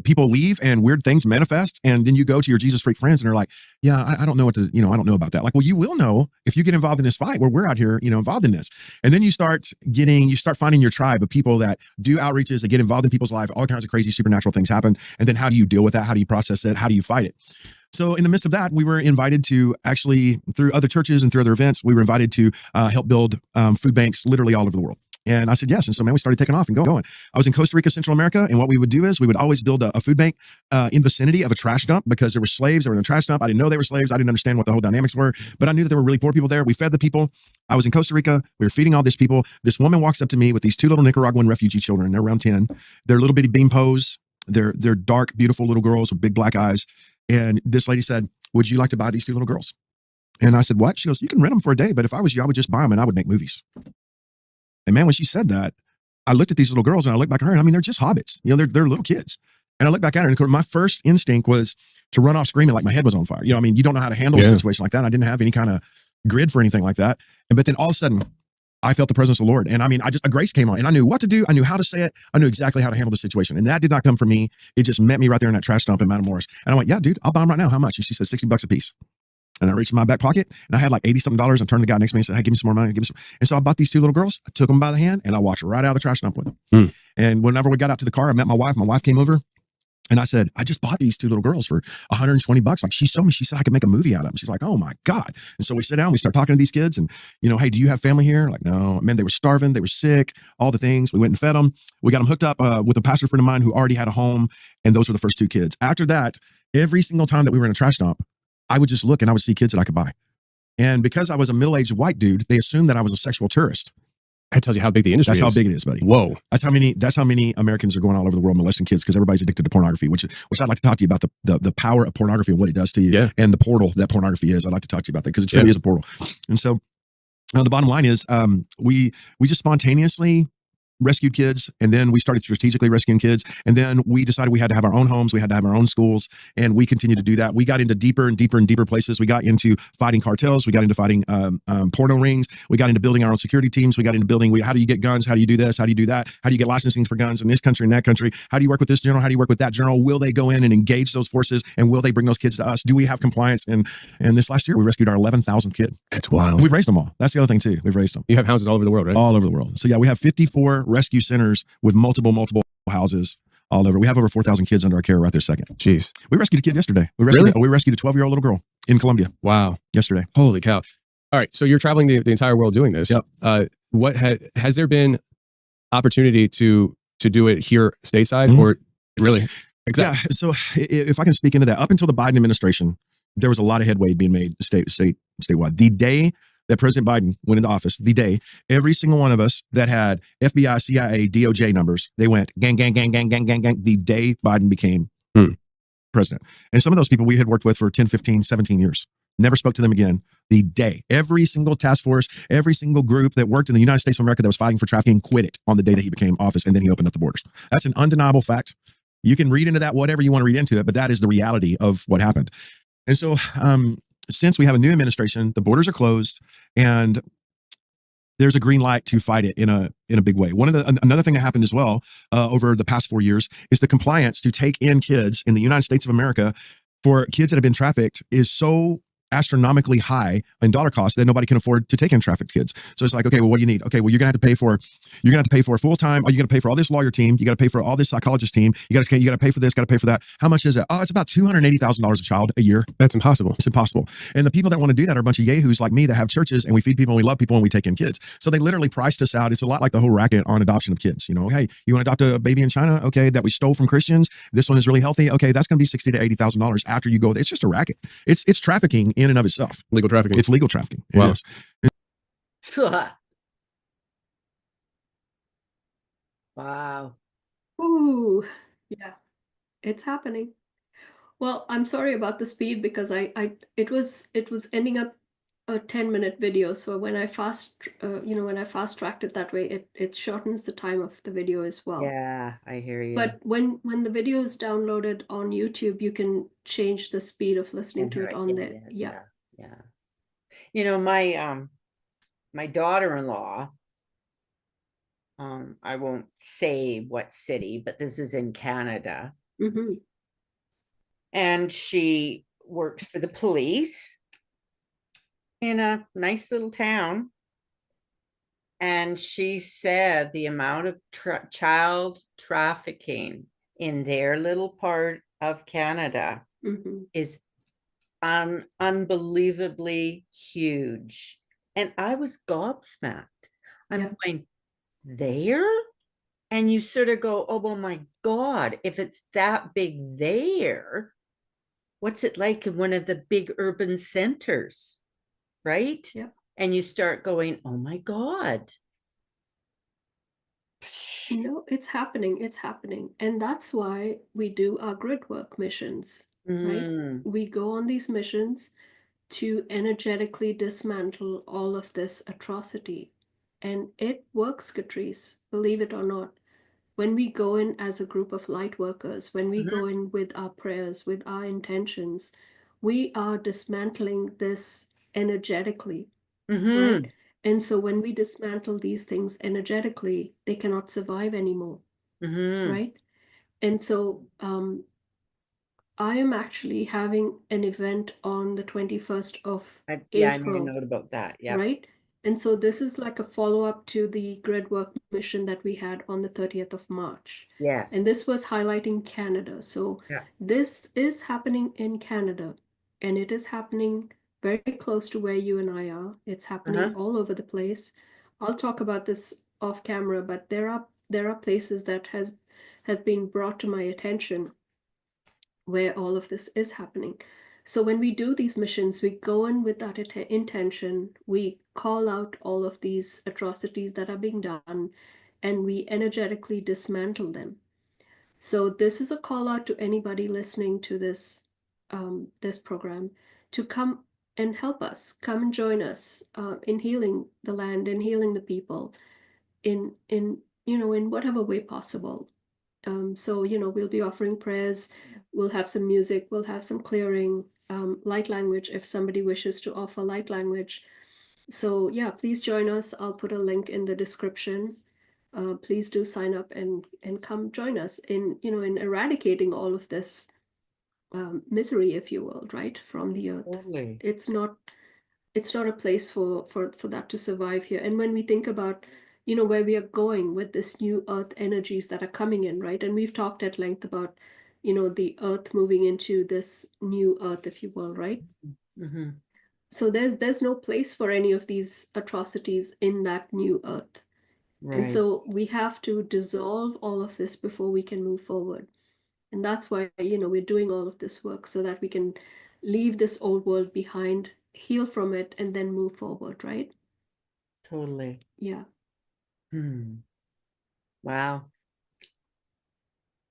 People leave and weird things manifest, and then you go to your Jesus freak friends and they're like, "Yeah, I don't know I don't know about that." Like, well, you will know if you get involved in this fight where we're out here, involved in this. And then you start finding your tribe of people that do outreaches, that get involved in people's life. All kinds of crazy supernatural things happen. And then how do you deal with that? How do you process it? How do you fight it? So in the midst of that, we were invited to actually, through other churches and through other events, we were invited to help build food banks literally all over the world. And I said yes. And so, man, we started taking off and going. I was in Costa Rica, Central America. And what we would do is we would always build a food bank in vicinity of a trash dump, because there were slaves that were in the trash dump. I didn't know they were slaves. I didn't understand what the whole dynamics were, but I knew that there were really poor people there. We fed the people. I was in Costa Rica. We were feeding all these people. This woman walks up to me with these two little Nicaraguan refugee children. They're around 10. They're little bitty bean pose. They're dark, beautiful little girls with big black eyes. And this lady said, "Would you like to buy these two little girls?" And I said, "What?" She goes, "You can rent them for a day, but if I was you, I would just buy them and I would make movies." And man, when she said that, I looked at these little girls and I looked back at her, and I mean, they're just hobbits. They're little kids. And I looked back at her, and my first instinct was to run off screaming like my head was on fire. I mean, you don't know how to handle a situation like that. I didn't have any kind of grid for anything like that. But then all of a sudden, I felt the presence of the Lord. And I mean, a grace came on, and I knew what to do. I knew how to say it. I knew exactly how to handle the situation. And that did not come from me. It just met me right there in that trash dump in Matamoros. And I went, "Yeah, dude, I'll buy them right now. How much?" And she said, $60 a piece. And I reached in my back pocket and I had like 80 something dollars. I turned to the guy next to me and said, hey, give me some more money. Give me some. And so I bought these two little girls. I took them by the hand and I walked right out of the trash dump with them. Hmm. And whenever we got out to the car, I met my wife. My wife came over and I said, I just bought these two little girls for $120. Like she told me, she said I could make a movie out of them. She's like, oh my God. And so we sit down, we start talking to these kids and, you know, hey, do you have family here? Like, no, man, they were starving. They were sick, all the things. We went and fed them. We got them hooked up with a pastor friend of mine who already had a home. And those were the first two kids. After that, every single time that we were in a trash dump, I would just look and I would see kids that I could buy. And because I was a middle-aged white dude, they assumed that I was a sexual tourist. That tells you how big the industry is. That's how big it is, buddy. Whoa. That's how many Americans are going all over the world molesting kids because everybody's addicted to pornography, which I'd like to talk to you about the power of pornography and what it does to you and the portal that pornography is. I'd like to talk to you about that because it truly is a portal. And so the bottom line is we just spontaneously rescued kids, and then we started strategically rescuing kids, and then we decided we had to have our own homes, we had to have our own schools, and we continued to do that. We got into deeper and deeper and deeper places. We got into fighting cartels, we got into fighting porno rings, we got into building our own security teams, we got into building how do you get guns, how do you do this, how do you do that, how do you get licensing for guns in this country and that country, how do you work with this general, how do you work with that general, will they go in and engage those forces, and will they bring those kids to us, do we have compliance? And this last year we rescued our 11,000th kid. That's wild. We've raised them all. That's the other thing too, we've raised them. You have houses all over the world, right? All over the world. So yeah, we have 54 rescue centers with multiple houses all over. We have over 4,000 kids under our care right this second. Jeez. We rescued a kid yesterday. We rescued a 12-year-old little girl in Colombia. Wow. Yesterday. Holy cow. All right. So you're traveling the entire world doing this. Yep. What has there been opportunity to do it here stateside or really? Exactly. Yeah. So if I can speak into that, up until the Biden administration, there was a lot of headway being made statewide. The day that President Biden went into office, the day, every single one of us that had FBI, CIA, DOJ numbers, they went gang, gang, gang, gang, gang, gang, gang, the day Biden became president. And some of those people we had worked with for 10, 15, 17 years. Never spoke to them again. The day. Every single task force, every single group that worked in the United States of America that was fighting for trafficking quit it on the day that he became office, and then he opened up the borders. That's an undeniable fact. You can read into that whatever you want to read into it, but that is the reality of what happened. And so since we have a new administration, the borders are closed, and there's a green light to fight it in a big way. Another thing that happened as well over the past 4 years is the compliance to take in kids in the United States of America for kids that have been trafficked is so astronomically high in dollar cost that nobody can afford to take in trafficked kids. So it's like, okay, well, what do you need? Okay, well, you're gonna have to pay for a full time. Are you gonna pay for all this lawyer team? You got to pay for all this psychologist team. You got to pay for this. Got to pay for that. How much is it? Oh, it's about $280,000 a child a year. That's impossible. It's impossible. And the people that want to do that are a bunch of yahoos like me that have churches, and we feed people and we love people and we take in kids. So they literally priced us out. It's a lot like the whole racket on adoption of kids. You know, hey, you want to adopt a baby in China? Okay, that we stole from Christians. This one is really healthy. Okay, that's going to be $60,000 to $80,000 after you go. It's just a racket. It's trafficking in and of itself. Legal trafficking. It's legal trafficking. Wow. Wow. Ooh, yeah, it's happening. Well, I'm sorry about the speed because it was ending up a 10-minute video. So when I fast tracked it that way, it shortens the time of the video as well. Yeah, I hear you. But when the video is downloaded on YouTube, you can change the speed of listening to it on there. Yeah. You know, my daughter-in-law, I won't say what city, but this is in Canada. Mm-hmm. And she works for the police in a nice little town. And she said the amount of child trafficking in their little part of Canada is unbelievably huge. And I was gobsmacked. I'm going, there? And you sort of go, oh, well, my God, if it's that big there, what's it like in one of the big urban centers, right? Yep. And you start going, oh my God. No, it's happening. It's happening. And that's why we do our grid work missions, right? We go on these missions to energetically dismantle all of this atrocity. And it works, Katrice, believe it or not. When we go in as a group of light workers, when we go in with our prayers, with our intentions, we are dismantling this energetically, right? And so when we dismantle these things energetically, they cannot survive anymore, right? And so I am actually having an event on the 21st of Yeah, I made a April, note about that. Yeah. right? And so this is like a follow-up to the grid work mission that we had on the 30th of March. And Yes. this was highlighting Canada. So Yeah. this is happening in Canada, and it is happening very close to where you and I are. It's happening all over the place. I'll talk about this off camera, but there are places that has been brought to my attention where all of this is happening. So when we do these missions, we go in with that intention, we call out all of these atrocities that are being done, and we energetically dismantle them. So this is a call out to anybody listening to this program to come and help us, come and join us in healing the land and healing the people in in whatever way possible. So, we'll be offering prayers, we'll have some music, we'll have some clearing, light language if somebody wishes to offer light language. So, yeah, please join us. I'll put a link in the description. Please do sign up and come join us in eradicating all of this misery, if you will, right, from the earth. Totally. It's not a place for that to survive here. And when we think about where we are going with this new earth energies that are coming in, right, and we've talked at length about the earth moving into this new earth, if you will, right. Mm-hmm. So there's no place for any of these atrocities in that new earth. And Right. so we have to dissolve all of this before we can move forward. And that's why, we're doing all of this work so that we can leave this old world behind, heal from it, and then move forward, right? Totally. Yeah, Wow.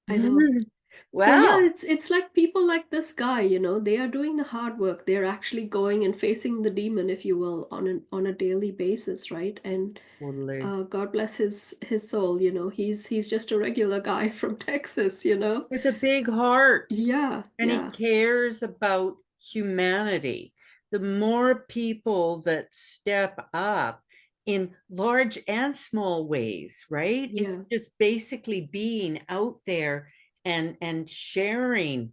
I know. So yeah, Well, it's like people like this guy, they are doing the hard work. They're actually going and facing the demon, if you will, on a daily basis, right? And totally. God bless his soul, he's just a regular guy from Texas. With a big heart. Yeah, And he yeah, cares about humanity. The more people that step up in large and small ways, right? It's yeah, just basically being out there and sharing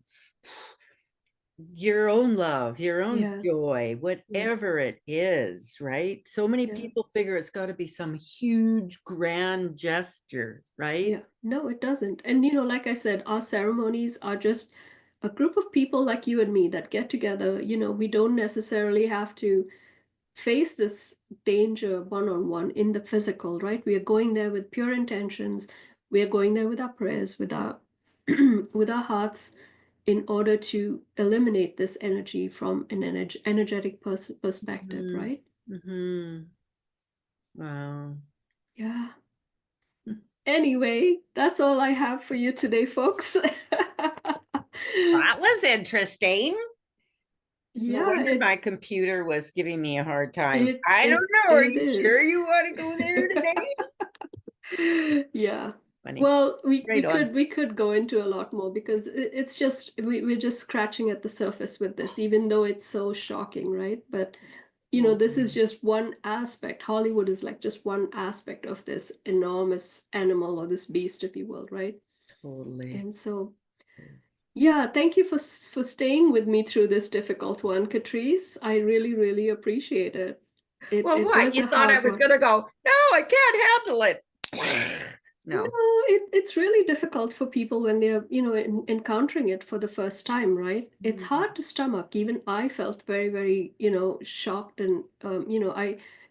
your own love, your own yeah, joy, yeah. whatever it is, right? So many Yeah. people figure it's got to be some huge grand gesture, right? Yeah, no, it doesn't. And like I said, our ceremonies are just a group of people like you and me that get together. We don't necessarily have to face this danger one-on-one in the physical, right? We are going there with pure intentions. We are going there with our prayers, with our with our hearts, in order to eliminate this energy from an energetic perspective, right? Mm-hmm. Wow. Yeah. Anyway, that's all I have for you today, folks. That was interesting. No Yeah, wonder my computer was giving me a hard time. it I don't it know. Are it you sure is. you want to go there today? Yeah. Funny. Well, we Right on. could go into a lot more because it's just we're just scratching at the surface with this, even though it's so shocking, right? But this is just one aspect. Hollywood is like just one aspect of this enormous animal or this beast, if you will, right? Totally. And so yeah, thank you for staying with me through this difficult one, Katrice. I really, really appreciate it. It Well, it what? was You a thought I hard was one. going to go, no, I can't handle it. No, No. it's really difficult for people when they're, encountering it for the first time, right? It's hard to stomach. Even I felt very, very, shocked and,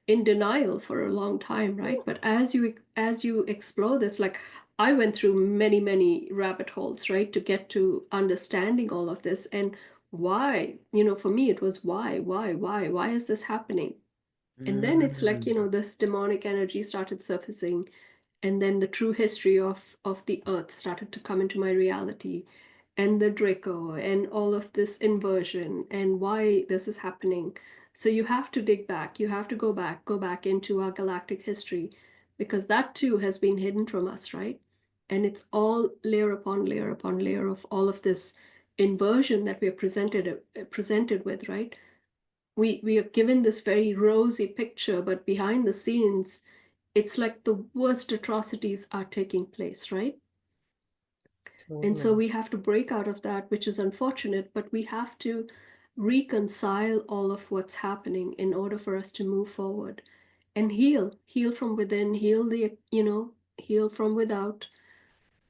in denial for a long time, right? But as you explore this, like I went through many, many rabbit holes, right, to get to understanding all of this and why, for me, it was why is this happening? And then it's like, this demonic energy started surfacing, and then the true history of the earth started to come into my reality, and the Draco and all of this inversion and why this is happening. So you have to dig back, you have to go back into our galactic history, because that too has been hidden from us, right? And it's all layer upon layer upon layer of all of this inversion that we are presented with, right? We are given this very rosy picture, but behind the scenes, it's like the worst atrocities are taking place, right? And so Totally. we have to break out of that, which is unfortunate, but we have to reconcile all of what's happening in order for us to move forward and heal from within, heal heal from without,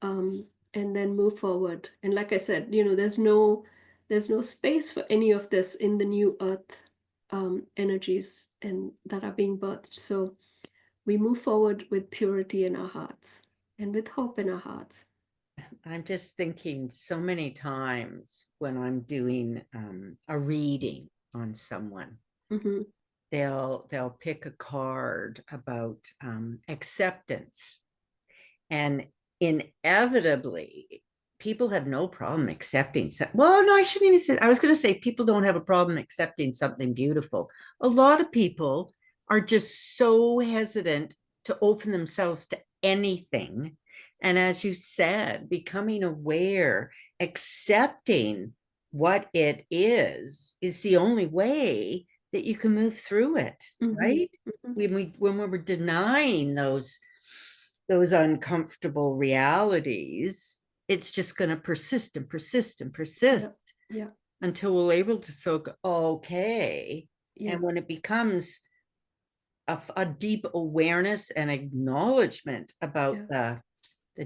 and then move forward. And like I said, there's no space for any of this in the new earth energies and that are being birthed. So we move forward with purity in our hearts and with hope in our hearts. I'm just thinking so many times when I'm doing a reading on someone, Mm-hmm. they'll pick a card about acceptance, and inevitably people have no problem accepting well, no, I shouldn't even say, I was going to say people don't have a problem accepting something beautiful. A lot of people are just so hesitant to open themselves to anything. And as you said, becoming aware, accepting what it is the only way that you can move through it, Mm-hmm. right? Mm-hmm. When we were denying those uncomfortable realities, it's just going to persist and persist and persist Yeah. until we're able to soak, okay. Yeah. And when it becomes a deep awareness and acknowledgement about the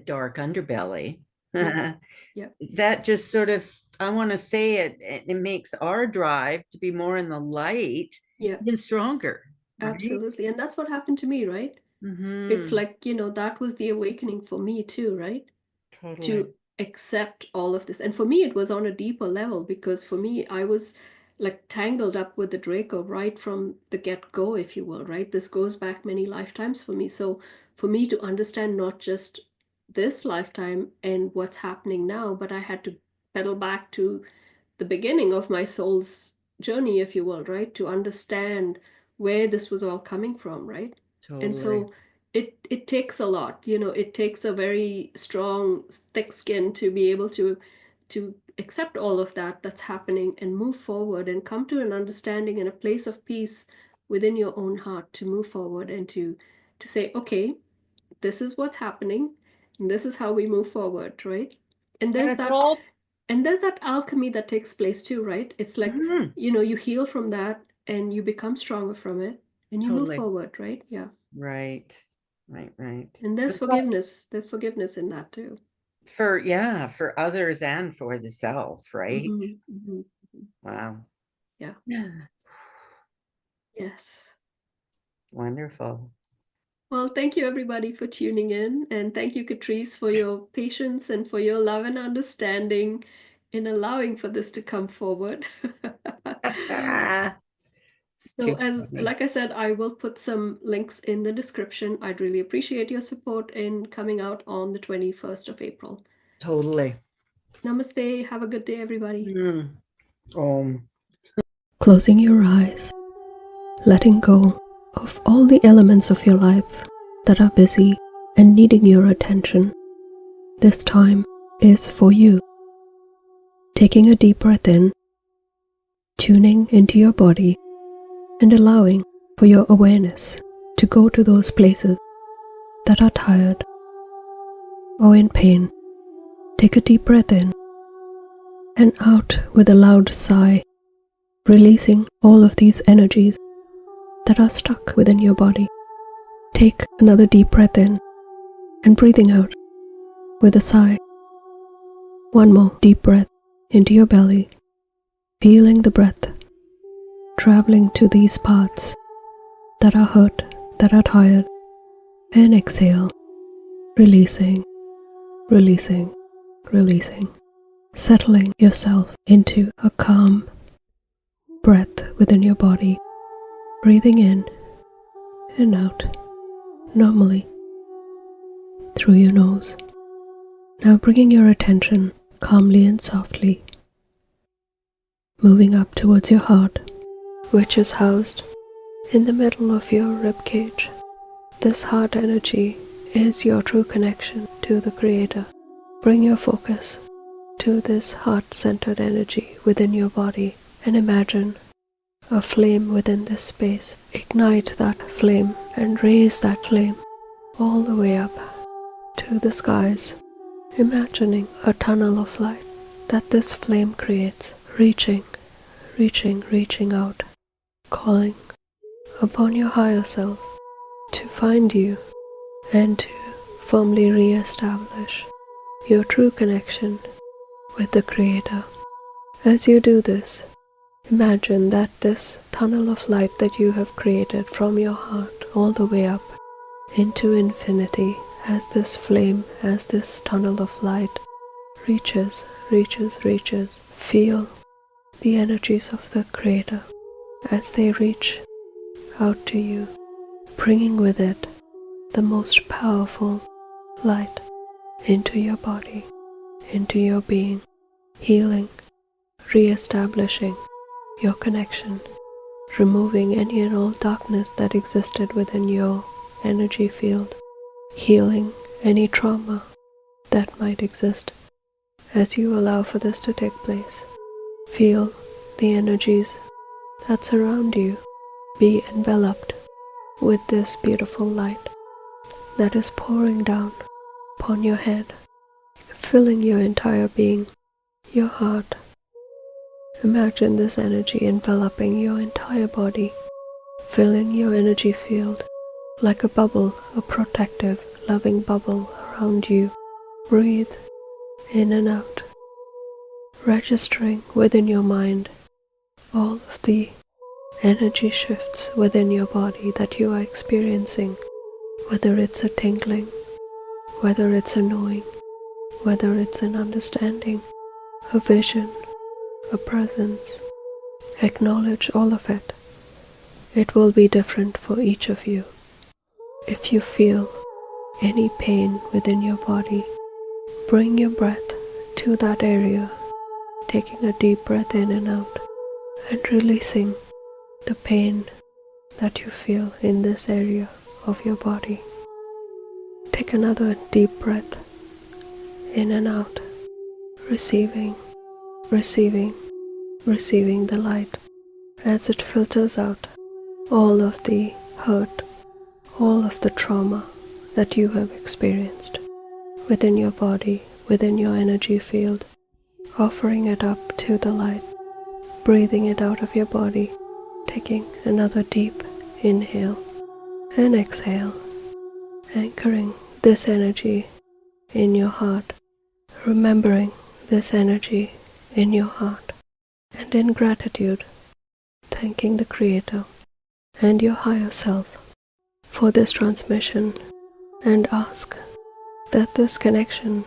dark underbelly, Yeah. Yeah. that just sort of, I want to say it makes our drive to be more in the light Yeah. even stronger. Right? Absolutely. And that's what happened to me, right? It's Mm-hmm. like, that was the awakening for me too, right? Totally. To accept all of this. And for me, it was on a deeper level, because for me, I was like tangled up with the Draco right from the get-go, if you will, right? This goes back many lifetimes for me. So for me to understand not just this lifetime and what's happening now, but I had to pedal back to the beginning of my soul's journey, if you will, right? To understand where this was all coming from, right? Totally. And so it takes a lot, it takes a very strong, thick skin to be able to accept all of that that's happening and move forward and come to an understanding and a place of peace within your own heart to move forward and to say, okay, this is what's happening and this is how we move forward, right? And And there's it's that all and there's that alchemy that takes place too, right? It's like, Mhm. you heal from that and you become stronger from it and you move Totally. forward, right? Yeah. Right. Right. And there's It's all forgiveness. There's forgiveness in that too. for others and for the self, right? Mm-hmm. Mm-hmm. Wow. Yeah. Yes. Wonderful. Well, thank you everybody for tuning in. And thank you, Katrice, for your patience and for your love and understanding in allowing for this to come forward. It's So too as funny. like I said, I will put some links in the description. I'd really appreciate your support in coming out on the 21st of April. Totally. Namaste. Have a good day, everybody. Oh. Closing your eyes, letting go of all the elements of your life that are busy and needing your attention. This time is for you. Taking a deep breath in, tuning into your body, and allowing for your awareness to go to those places that are tired or in pain. Take a deep breath in and out with a loud sigh, releasing all of these energies that are stuck within your body. Take another deep breath in and breathing out with a sigh. One more deep breath into your belly, feeling the breath traveling to these parts that are hurt, that are tired, and exhale, releasing, releasing, releasing, settling yourself into a calm breath within your body, breathing in and out normally through your nose. Now bringing your attention calmly and softly, moving up towards your heart, which is housed in the middle of your rib cage. This heart energy is your true connection to the Creator. Bring your focus to this heart-centered energy within your body and imagine a flame within this space. Ignite that flame and raise that flame all the way up to the skies imagining a tunnel of light that this flame creates, reaching out, calling upon your higher self to find you and to firmly re-establish your true connection with the Creator. As you do this, imagine that this tunnel of light that you have created from your heart all the way up into infinity, as this flame, as this tunnel of light reaches, feel the energies of the Creator as they reach out to you, bringing with it the most powerful light into your body, into your being, healing, re-establishing your connection, removing any and all darkness that existed within your energy field, healing any trauma that might exist. As you allow for this to take place, feel the energies that surround you be enveloped with this beautiful light that is pouring down upon your head, filling your entire being, your heart. Imagine this energy enveloping your entire body, filling your energy field like a bubble, a protective, loving bubble around you. Breathe in and out, registering within your mind all of the energy shifts within your body that you are experiencing, whether it's a tingling, whether it's a knowing, whether it's an understanding, a vision, a presence. Acknowledge all of it. It will be different for each of you. If you feel any pain within your body, bring your breath to that area, taking a deep breath in and out, and releasing the pain that you feel in this area of your body. Take another deep breath in and out, receiving the light as it filters out all of the hurt, all of the trauma that you have experienced within your body, within your energy field, offering it up to the light, breathing it out of your body, taking another deep inhale and exhale, anchoring this energy in your heart, remembering this energy in your heart, and in gratitude, thanking the Creator and your higher self for this transmission, and ask that this connection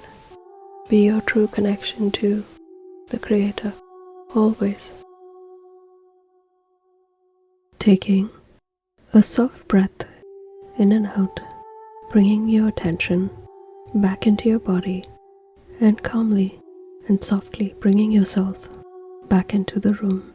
be your true connection to the Creator, always. Taking a soft breath in and out, bringing your attention back into your body, and calmly and softly bringing yourself back into the room.